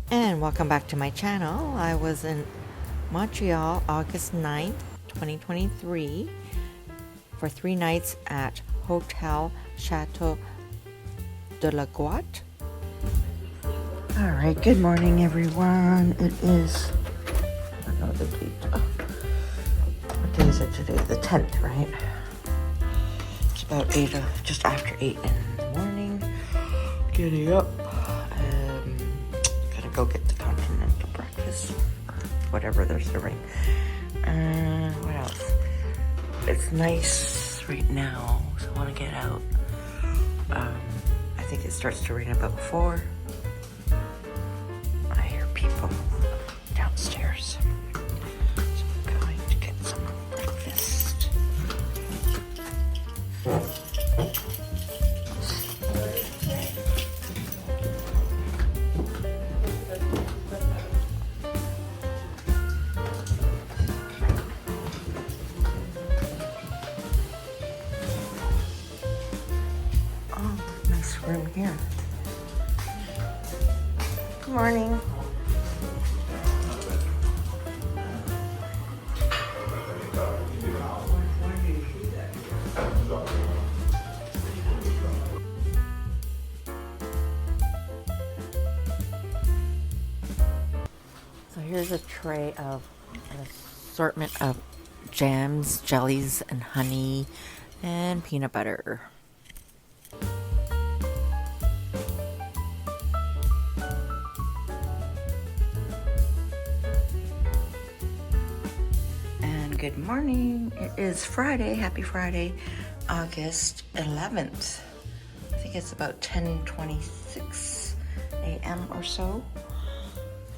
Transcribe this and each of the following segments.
And welcome back to my channel. I was in Montreal August 9th, 2023 for 3 nights at Hôtel Château de la Goutte. Alright, good morning everyone. It is, I don't know the date. What day is it today? The 10th, right? It's about 8, just after 8 in the morning. Getting up. Gotta go get the Continental Breakfast, or whatever they're serving. What else? It's nice right now, so I want to get out. I think it starts to rain about 4. I hear people downstairs. So I'm going to get some breakfast. Room here. Good morning. So here's a tray of an assortment of jams, jellies, and honey, and peanut butter. Good morning. It is Friday. Happy Friday, August 11th. I think it's about 10:26 a.m. or so.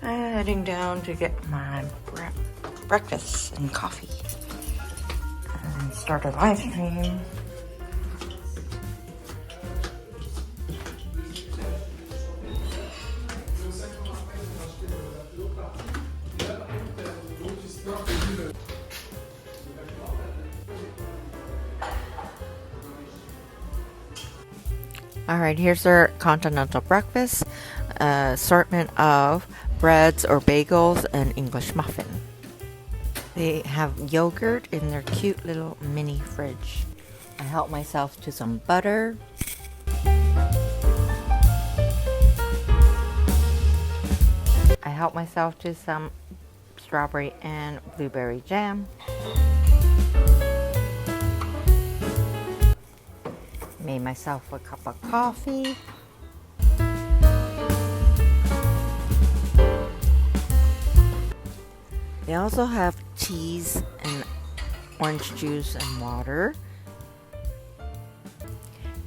Heading down to get my breakfast and coffee and start a live stream. Alright, here's their continental breakfast, assortment of breads or bagels and English muffin. They have yogurt in their cute little mini fridge. I helped myself to some butter. I helped myself to some strawberry and blueberry jam. Made myself a cup of coffee. They also have cheese and orange juice and water.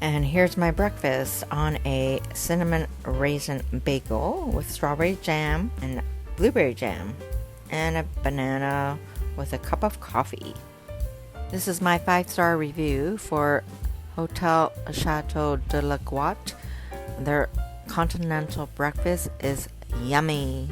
And here's my breakfast on a cinnamon raisin bagel with strawberry jam and blueberry jam, and a banana with a cup of coffee. This is my 5-star review for Hôtel Château de la Goutte. Their continental breakfast is yummy.